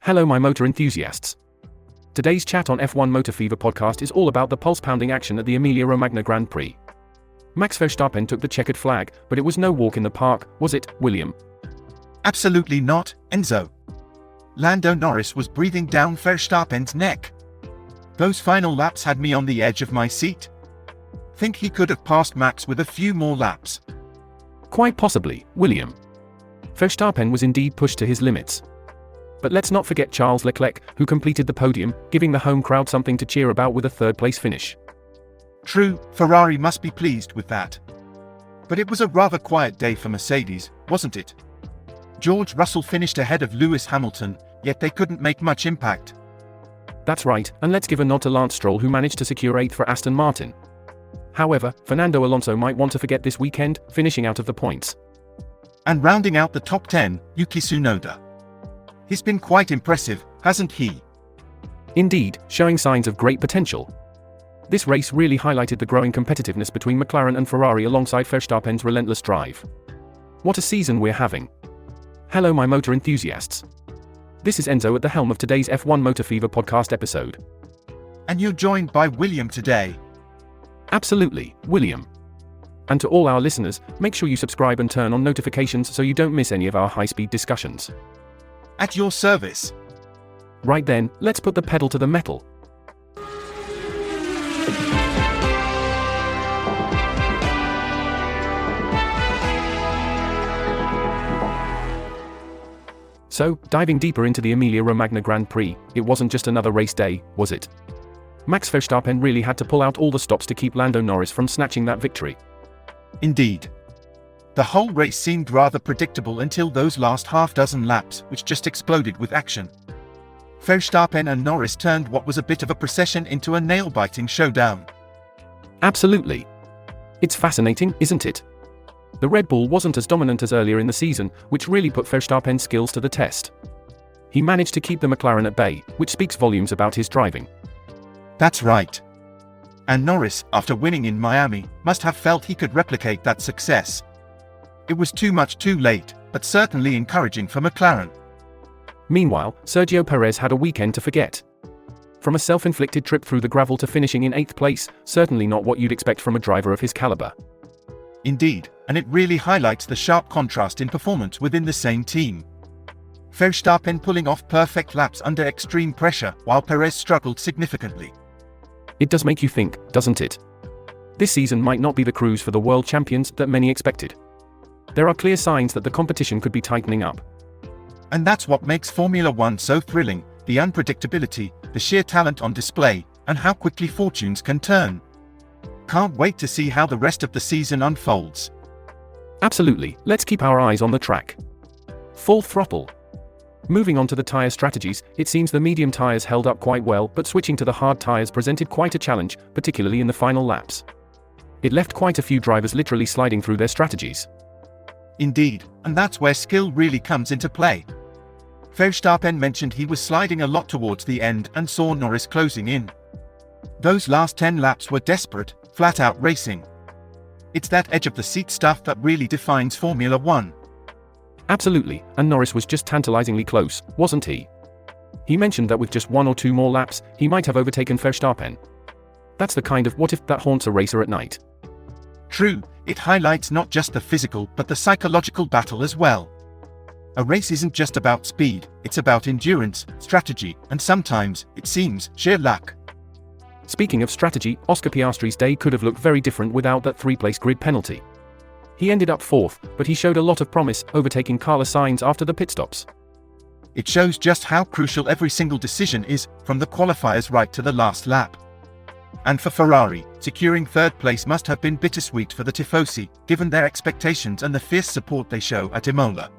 Hello my motor enthusiasts. Today's chat on F1 Motor Fever podcast is all about the pulse-pounding action at the Emilia-Romagna Grand Prix. Max Verstappen took the checkered flag, but it was no walk in the park, was it, William? Absolutely not, Enzo. Lando Norris was breathing down Verstappen's neck. Those final laps had me on the edge of my seat. Think he could have passed Max with a few more laps? Quite possibly, William. Verstappen was indeed pushed to his limits. But let's not forget Charles Leclerc, who completed the podium, giving the home crowd something to cheer about with a third-place finish. True, Ferrari must be pleased with that. But it was a rather quiet day for Mercedes, wasn't it? George Russell finished ahead of Lewis Hamilton, yet they couldn't make much impact. That's right, and let's give a nod to Lance Stroll, who managed to secure 8th for Aston Martin. However, Fernando Alonso might want to forget this weekend, finishing out of the points. And rounding out the top 10, Yuki Tsunoda. He's been quite impressive, hasn't he? Indeed, showing signs of great potential. This race really highlighted the growing competitiveness between McLaren and Ferrari alongside Verstappen's relentless drive. What a season we're having. Hello my motor enthusiasts. This is Enzo at the helm of today's F1 Motor Fever podcast episode. And you're joined by William today. Absolutely, William. And to all our listeners, make sure you subscribe and turn on notifications so you don't miss any of our high-speed discussions. At your service. Right then, let's put the pedal to the metal. So, diving deeper into the Emilia-Romagna Grand Prix, it wasn't just another race day, was it? Max Verstappen really had to pull out all the stops to keep Lando Norris from snatching that victory. Indeed. The whole race seemed rather predictable until those last half-dozen laps, which just exploded with action. Verstappen and Norris turned what was a bit of a procession into a nail-biting showdown. Absolutely. It's fascinating, isn't it? The Red Bull wasn't as dominant as earlier in the season, which really put Verstappen's skills to the test. He managed to keep the McLaren at bay, which speaks volumes about his driving. That's right. And Norris, after winning in Miami, must have felt he could replicate that success. It was too much too late, but certainly encouraging for McLaren. Meanwhile, Sergio Perez had a weekend to forget. From a self-inflicted trip through the gravel to finishing in 8th place, certainly not what you'd expect from a driver of his caliber. Indeed, and it really highlights the sharp contrast in performance within the same team. Verstappen pulling off perfect laps under extreme pressure, while Perez struggled significantly. It does make you think, doesn't it? This season might not be the cruise for the world champions that many expected. There are clear signs that the competition could be tightening up. And that's what makes Formula One so thrilling, the unpredictability, the sheer talent on display, and how quickly fortunes can turn. Can't wait to see how the rest of the season unfolds. Absolutely, let's keep our eyes on the track. Full throttle. Moving on to the tyre strategies, it seems the medium tyres held up quite well, but switching to the hard tyres presented quite a challenge, particularly in the final laps. It left quite a few drivers literally sliding through their strategies. Indeed, and that's where skill really comes into play. Verstappen mentioned he was sliding a lot towards the end and saw Norris closing in. Those last 10 laps were desperate, flat-out racing. It's that edge-of-the-seat stuff that really defines Formula One. Absolutely, and Norris was just tantalizingly close, wasn't he? He mentioned that with just 1 or 2 more laps, he might have overtaken Verstappen. That's the kind of what-if that haunts a racer at night. True, it highlights not just the physical but the psychological battle as well. A race isn't just about speed, it's about endurance, strategy, and sometimes, it seems, sheer luck. Speaking of strategy, Oscar Piastri's day could have looked very different without that 3-place grid penalty. He ended up 4th, but he showed a lot of promise, overtaking Carlos Sainz after the pit stops. It shows just how crucial every single decision is, from the qualifiers right to the last lap. And for Ferrari, securing 3rd place must have been bittersweet for the Tifosi, given their expectations and the fierce support they show at Imola.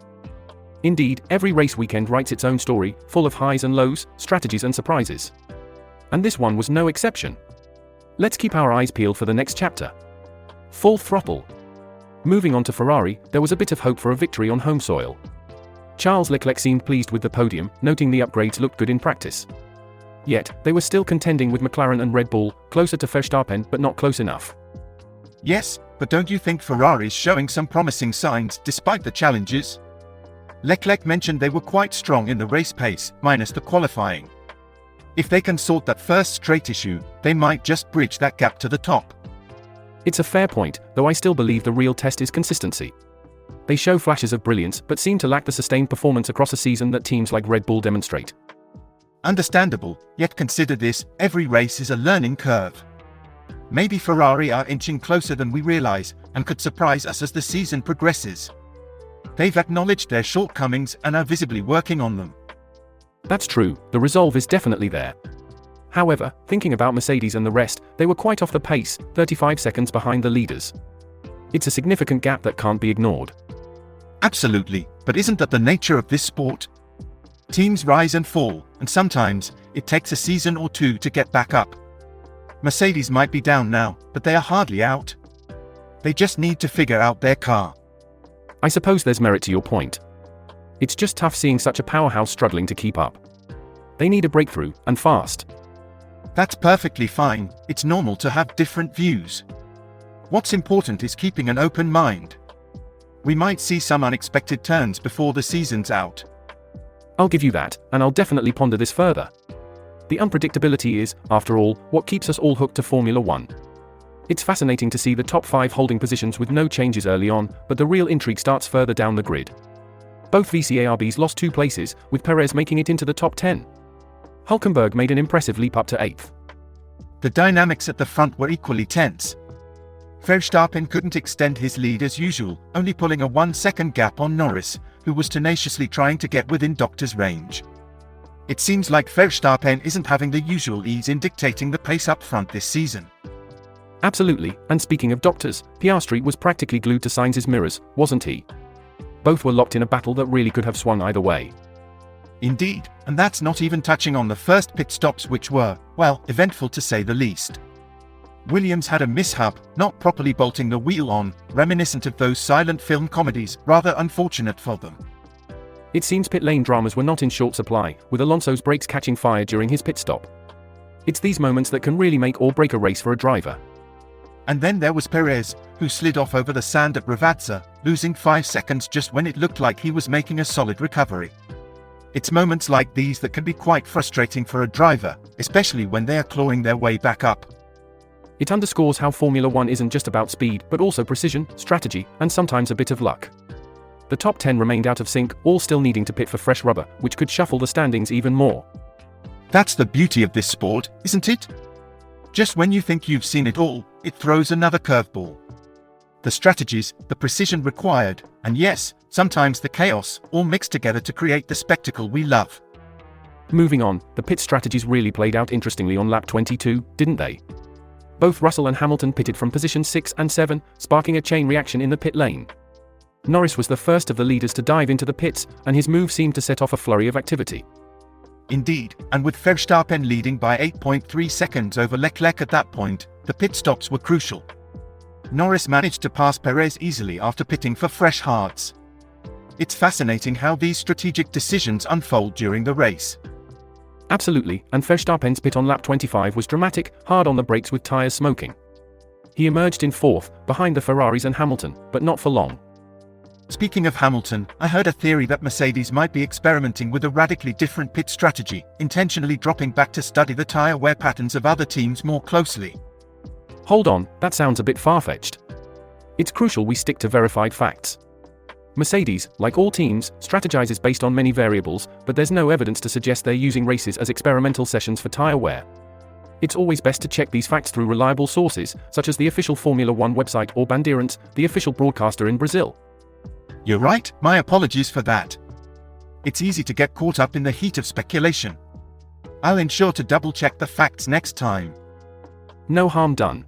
Indeed, every race weekend writes its own story, full of highs and lows, strategies and surprises. And this one was no exception. Let's keep our eyes peeled for the next chapter. Full throttle. Moving on to Ferrari, there was a bit of hope for a victory on home soil. Charles Leclerc seemed pleased with the podium, noting the upgrades looked good in practice. Yet, they were still contending with McLaren and Red Bull, closer to Verstappen but not close enough. Yes, but don't you think Ferrari's showing some promising signs despite the challenges? Leclerc mentioned they were quite strong in the race pace, minus the qualifying. If they can sort that first straight issue, they might just bridge that gap to the top. It's a fair point, though I still believe the real test is consistency. They show flashes of brilliance but seem to lack the sustained performance across a season that teams like Red Bull demonstrate. Understandable, yet consider this, every race is a learning curve. Maybe Ferrari are inching closer than we realize, and could surprise us as the season progresses. They've acknowledged their shortcomings and are visibly working on them. That's true, the resolve is definitely there. However, thinking about Mercedes and the rest, they were quite off the pace, 35 seconds behind the leaders. It's a significant gap that can't be ignored. Absolutely, but isn't that the nature of this sport? Teams rise and fall, and sometimes, it takes a season or two to get back up. Mercedes might be down now, but they are hardly out. They just need to figure out their car. I suppose there's merit to your point. It's just tough seeing such a powerhouse struggling to keep up. They need a breakthrough, and fast. That's perfectly fine, it's normal to have different views. What's important is keeping an open mind. We might see some unexpected turns before the season's out. I'll give you that, and I'll definitely ponder this further. The unpredictability is, after all, what keeps us all hooked to Formula One. It's fascinating to see the top 5 holding positions with no changes early on, but the real intrigue starts further down the grid. Both VCARBs lost 2 places, with Perez making it into the top 10. Hülkenberg made an impressive leap up to 8th. The dynamics at the front were equally tense. Verstappen couldn't extend his lead as usual, only pulling a 1-second gap on Norris, who was tenaciously trying to get within Doctor's range. It seems like Verstappen isn't having the usual ease in dictating the pace up front this season. Absolutely, and speaking of Doctors, Piastri was practically glued to Sainz's mirrors, wasn't he? Both were locked in a battle that really could have swung either way. Indeed, and that's not even touching on the first pit stops, which were, well, eventful to say the least. Williams had a mishap, not properly bolting the wheel on, reminiscent of those silent film comedies, rather unfortunate for them. It seems pit lane dramas were not in short supply, with Alonso's brakes catching fire during his pit stop. It's these moments that can really make or break a race for a driver. And then there was Perez, who slid off over the sand at Ravazza, losing 5 seconds just when it looked like he was making a solid recovery. It's moments like these that can be quite frustrating for a driver, especially when they are clawing their way back up. It underscores how Formula One isn't just about speed, but also precision, strategy, and sometimes a bit of luck. The top 10 remained out of sync, all still needing to pit for fresh rubber, which could shuffle the standings even more. That's the beauty of this sport, isn't it? Just when you think you've seen it all, it throws another curveball. The strategies, the precision required, and yes, sometimes the chaos, all mixed together to create the spectacle we love. Moving on, the pit strategies really played out interestingly on lap 22, didn't they? Both Russell and Hamilton pitted from positions 6 and 7, sparking a chain reaction in the pit lane. Norris was the first of the leaders to dive into the pits, and his move seemed to set off a flurry of activity. Indeed, and with Verstappen leading by 8.3 seconds over Leclerc at that point, the pit stops were crucial. Norris managed to pass Perez easily after pitting for fresh hards. It's fascinating how these strategic decisions unfold during the race. Absolutely, and Verstappen's pit on lap 25 was dramatic, hard on the brakes with tyres smoking. He emerged in 4th, behind the Ferraris and Hamilton, but not for long. Speaking of Hamilton, I heard a theory that Mercedes might be experimenting with a radically different pit strategy, intentionally dropping back to study the tyre wear patterns of other teams more closely. Hold on, that sounds a bit far-fetched. It's crucial we stick to verified facts. Mercedes, like all teams, strategizes based on many variables, but there's no evidence to suggest they're using races as experimental sessions for tyre wear. It's always best to check these facts through reliable sources, such as the official Formula One website or Bandeirantes, the official broadcaster in Brazil. You're right, my apologies for that. It's easy to get caught up in the heat of speculation. I'll ensure to double-check the facts next time. No harm done.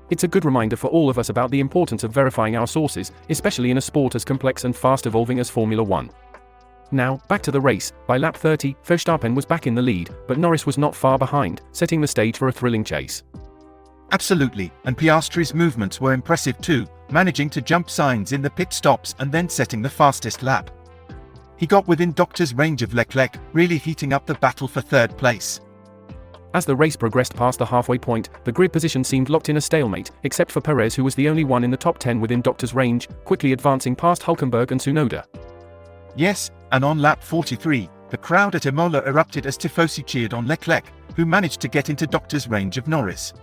It's a good reminder for all of us about the importance of verifying our sources, especially in a sport as complex and fast-evolving as Formula One. Now, back to the race. By lap 30, Verstappen was back in the lead, but Norris was not far behind, setting the stage for a thrilling chase. Absolutely, and Piastri's movements were impressive too, managing to jump Sainz in the pit stops and then setting the fastest lap. He got within Doctor's range of Leclerc, really heating up the battle for 3rd place. As the race progressed past the halfway point, the grid position seemed locked in a stalemate, except for Perez, who was the only one in the top 10 within Doctor's range, quickly advancing past Hülkenberg and Tsunoda. Yes, and on lap 43, the crowd at Imola erupted as tifosi cheered on Leclerc, who managed to get into doctor's range of Norris.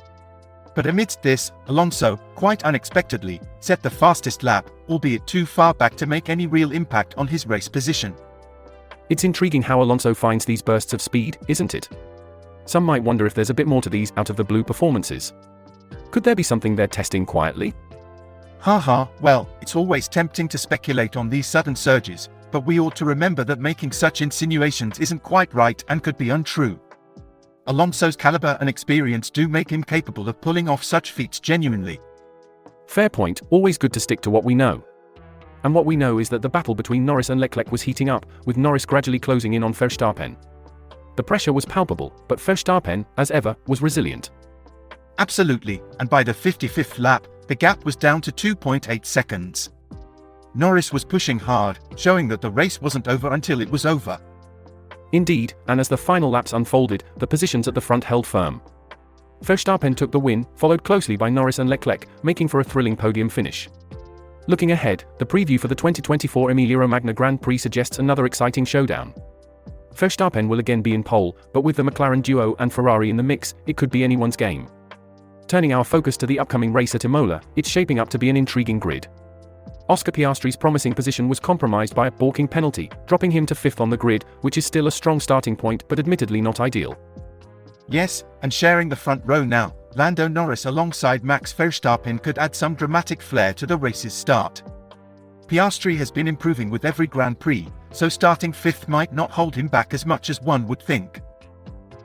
But amidst this, Alonso, quite unexpectedly, set the fastest lap, albeit too far back to make any real impact on his race position. It's intriguing how Alonso finds these bursts of speed, isn't it? Some might wonder if there's a bit more to these out of the blue performances. Could there be something they're testing quietly? Haha, well, it's always tempting to speculate on these sudden surges, but we ought to remember that making such insinuations isn't quite right and could be untrue. Alonso's caliber and experience do make him capable of pulling off such feats genuinely. Fair point, always good to stick to what we know. And what we know is that the battle between Norris and Leclerc was heating up, with Norris gradually closing in on Verstappen. The pressure was palpable, but Verstappen, as ever, was resilient. Absolutely, and by the 55th lap, the gap was down to 2.8 seconds. Norris was pushing hard, showing that the race wasn't over until it was over. Indeed, and as the final laps unfolded, the positions at the front held firm. Verstappen took the win, followed closely by Norris and Leclerc, making for a thrilling podium finish. Looking ahead, the preview for the 2024 Emilia-Romagna Grand Prix suggests another exciting showdown. Verstappen will again be in pole, but with the McLaren duo and Ferrari in the mix, it could be anyone's game. Turning our focus to the upcoming race at Imola, it's shaping up to be an intriguing grid. Oscar Piastri's promising position was compromised by a balking penalty, dropping him to 5th on the grid, which is still a strong starting point but admittedly not ideal. Yes, and sharing the front row now, Lando Norris alongside Max Verstappen could add some dramatic flair to the race's start. Piastri has been improving with every Grand Prix, so starting 5th might not hold him back as much as one would think.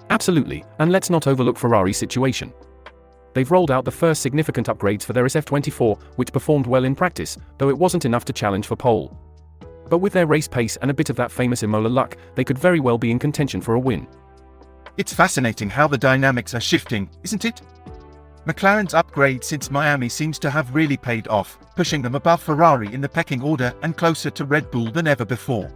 Absolutely, and let's not overlook Ferrari's situation. They've rolled out the first significant upgrades for their SF24, which performed well in practice, though it wasn't enough to challenge for pole. But with their race pace and a bit of that famous Imola luck, they could very well be in contention for a win. It's fascinating how the dynamics are shifting, isn't it? McLaren's upgrade since Miami seems to have really paid off, pushing them above Ferrari in the pecking order and closer to Red Bull than ever before.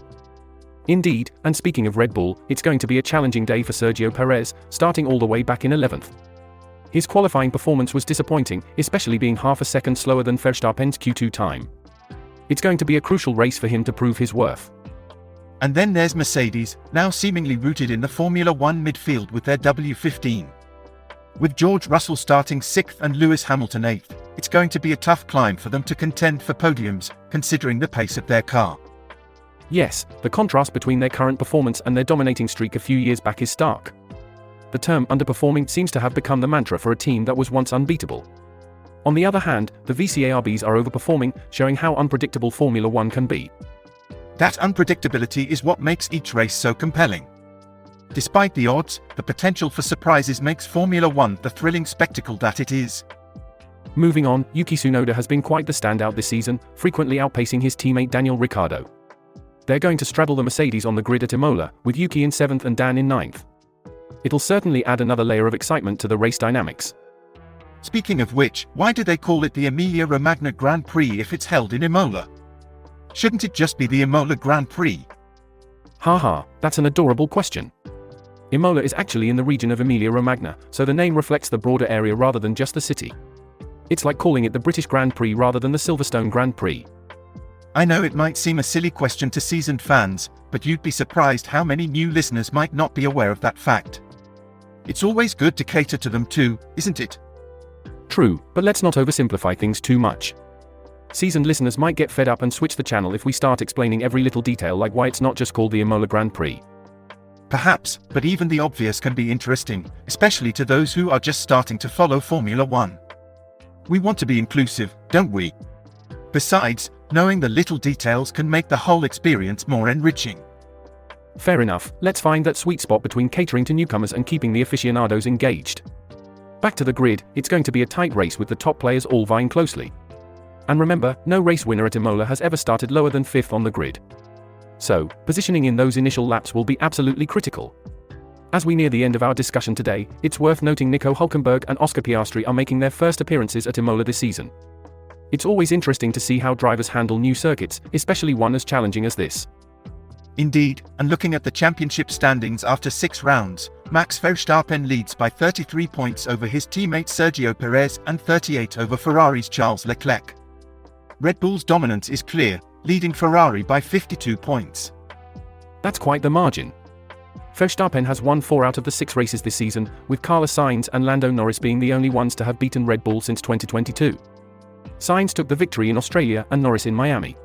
Indeed, and speaking of Red Bull, it's going to be a challenging day for Sergio Perez, starting all the way back in 11th. His qualifying performance was disappointing, especially being half a second slower than Verstappen's Q2 time. It's going to be a crucial race for him to prove his worth. And then there's Mercedes, now seemingly rooted in the Formula One midfield with their W15. With George Russell starting 6th and Lewis Hamilton 8th, it's going to be a tough climb for them to contend for podiums, considering the pace of their car. Yes, the contrast between their current performance and their dominating streak a few years back is stark. The term underperforming seems to have become the mantra for a team that was once unbeatable. On the other hand, the VCARBs are overperforming, showing how unpredictable Formula One can be. That unpredictability is what makes each race so compelling. Despite the odds, the potential for surprises makes Formula One the thrilling spectacle that it is. Moving on, Yuki Tsunoda has been quite the standout this season, frequently outpacing his teammate Daniel Ricciardo. They're going to straddle the Mercedes on the grid at Imola, with Yuki in 7th and Dan in 9th. It'll certainly add another layer of excitement to the race dynamics. Speaking of which, why do they call it the Emilia-Romagna Grand Prix if it's held in Imola? Shouldn't it just be the Imola Grand Prix? Haha, that's an adorable question. Imola is actually in the region of Emilia-Romagna, so the name reflects the broader area rather than just the city. It's like calling it the British Grand Prix rather than the Silverstone Grand Prix. I know it might seem a silly question to seasoned fans, but you'd be surprised how many new listeners might not be aware of that fact. It's always good to cater to them too, isn't it? True, but let's not oversimplify things too much. Seasoned listeners might get fed up and switch the channel if we start explaining every little detail like why it's not just called the Imola Grand Prix. Perhaps, but even the obvious can be interesting, especially to those who are just starting to follow Formula One. We want to be inclusive, don't we? Besides, knowing the little details can make the whole experience more enriching. Fair enough, let's find that sweet spot between catering to newcomers and keeping the aficionados engaged. Back to the grid, it's going to be a tight race with the top players all vying closely. And remember, no race winner at Imola has ever started lower than 5th on the grid. So, positioning in those initial laps will be absolutely critical. As we near the end of our discussion today, it's worth noting Nico Hülkenberg and Oscar Piastri are making their first appearances at Imola this season. It's always interesting to see how drivers handle new circuits, especially one as challenging as this. Indeed, and looking at the championship standings after 6 rounds, Max Verstappen leads by 33 points over his teammate Sergio Perez and 38 over Ferrari's Charles Leclerc. Red Bull's dominance is clear, leading Ferrari by 52 points. That's quite the margin. Verstappen has won 4 out of the 6 races this season, with Carlos Sainz and Lando Norris being the only ones to have beaten Red Bull since 2022. Sainz took the victory in Australia and Norris in Miami.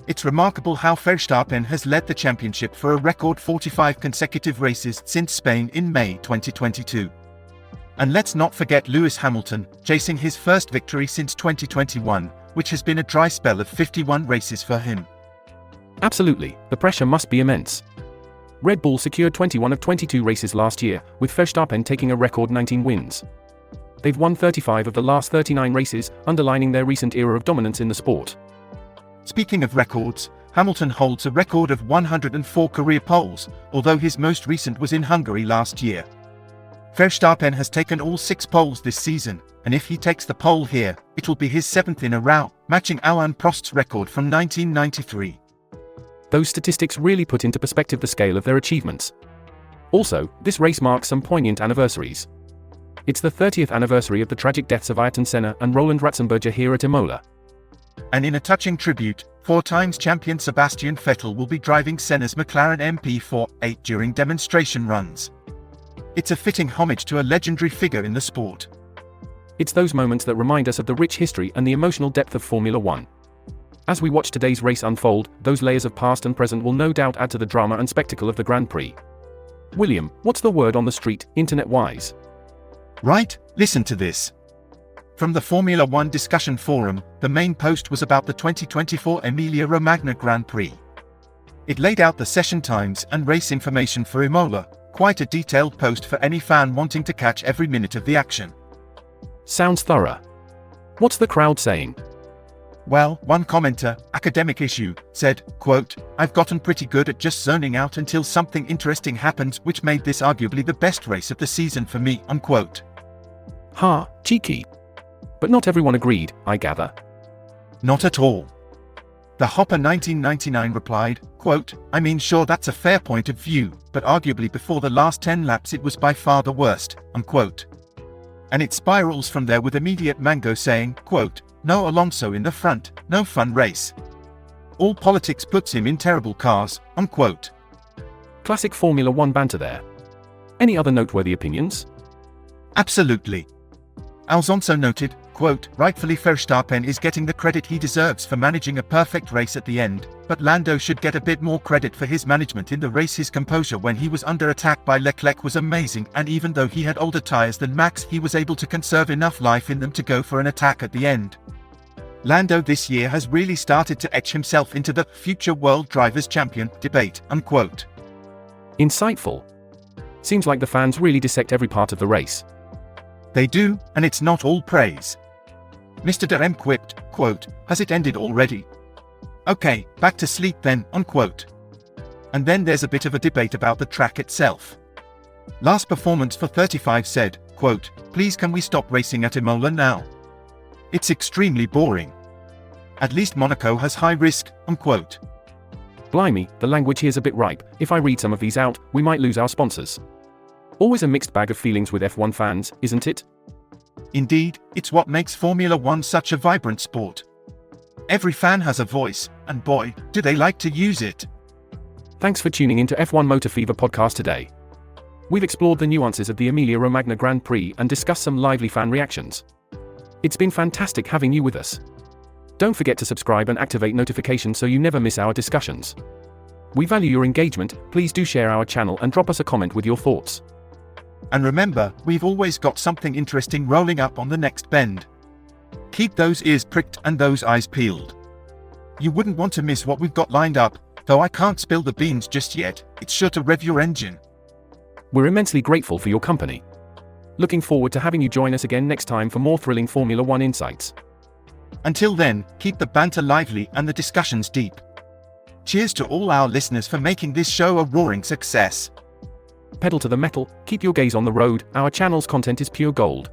It's remarkable how Verstappen has led the championship for a record 45 consecutive races since Spain in May 2022. And let's not forget Lewis Hamilton, chasing his first victory since 2021, which has been a dry spell of 51 races for him. Absolutely, the pressure must be immense. Red Bull secured 21 of 22 races last year, with Verstappen taking a record 19 wins. They've won 35 of the last 39 races, underlining their recent era of dominance in the sport. Speaking of records, Hamilton holds a record of 104 career poles, although his most recent was in Hungary last year. Verstappen has taken all 6 poles this season, and if he takes the pole here, it will be his 7th in a row, matching Alain Prost's record from 1993. Those statistics really put into perspective the scale of their achievements. Also, this race marks some poignant anniversaries. It's the 30th anniversary of the tragic deaths of Ayrton Senna and Roland Ratzenberger here at Imola. And in a touching tribute, 4-time champion Sebastian Vettel will be driving Senna's McLaren MP48 during demonstration runs. It's a fitting homage to a legendary figure in the sport. It's those moments that remind us of the rich history and the emotional depth of Formula One. As we watch today's race unfold, those layers of past and present will no doubt add to the drama and spectacle of the Grand Prix. William, what's the word on the street, internet-wise? Right, listen to this. From the Formula One discussion forum, the main post was about the 2024 Emilia-Romagna Grand Prix. It laid out the session times and race information for Imola, quite a detailed post for any fan wanting to catch every minute of the action. Sounds thorough. What's the crowd saying? Well, one commenter, academic issue, said, quote, "I've gotten pretty good at just zoning out until something interesting happens, which made this arguably the best race of the season for me," unquote. Ha, cheeky. But not everyone agreed, I gather. Not at all. The Hopper 1999 replied, quote, "I mean sure that's a fair point of view, but arguably before the last 10 laps it was by far the worst," unquote. And it spirals from there with immediate Mango saying, quote, "No Alonso in the front, no fun race. All politics puts him in terrible cars," unquote. Classic Formula One banter there. Any other noteworthy opinions? Absolutely. Alonso noted, quote, "Rightfully Verstappen is getting the credit he deserves for managing a perfect race at the end, but Lando should get a bit more credit for his management in the race. His composure when he was under attack by Leclerc was amazing, and even though he had older tyres than Max, he was able to conserve enough life in them to go for an attack at the end. Lando this year has really started to etch himself into the future world drivers champion debate," unquote. Insightful. Seems like the fans really dissect every part of the race. They do, and it's not all praise. Mr. Derem quipped, quote, "Has it ended already? Okay, back to sleep then," unquote. And then there's a bit of a debate about the track itself. Last Performance for 35 said, quote, "Please can we stop racing at Imola now? It's extremely boring. At least Monaco has high risk," unquote. Blimey, the language here's a bit ripe. If I read some of these out, we might lose our sponsors. Always a mixed bag of feelings with F1 fans, isn't it? Indeed, it's what makes Formula One such a vibrant sport. Every fan has a voice, and boy, do they like to use it. Thanks for tuning into F1 Motor Fever podcast today. We've explored the nuances of the Emilia-Romagna Grand Prix and discussed some lively fan reactions. It's been fantastic having you with us. Don't forget to subscribe and activate notifications so you never miss our discussions. We value your engagement. Please do share our channel and drop us a comment with your thoughts. And remember, we've always got something interesting rolling up on the next bend. Keep those ears pricked and those eyes peeled. You wouldn't want to miss what we've got lined up, though I can't spill the beans just yet. It's sure to rev your engine. We're immensely grateful for your company. Looking forward to having you join us again next time for more thrilling Formula One insights. Until then, keep the banter lively and the discussions deep. Cheers to all our listeners for making this show a roaring success. Pedal to the metal, keep your gaze on the road, our channel's content is pure gold.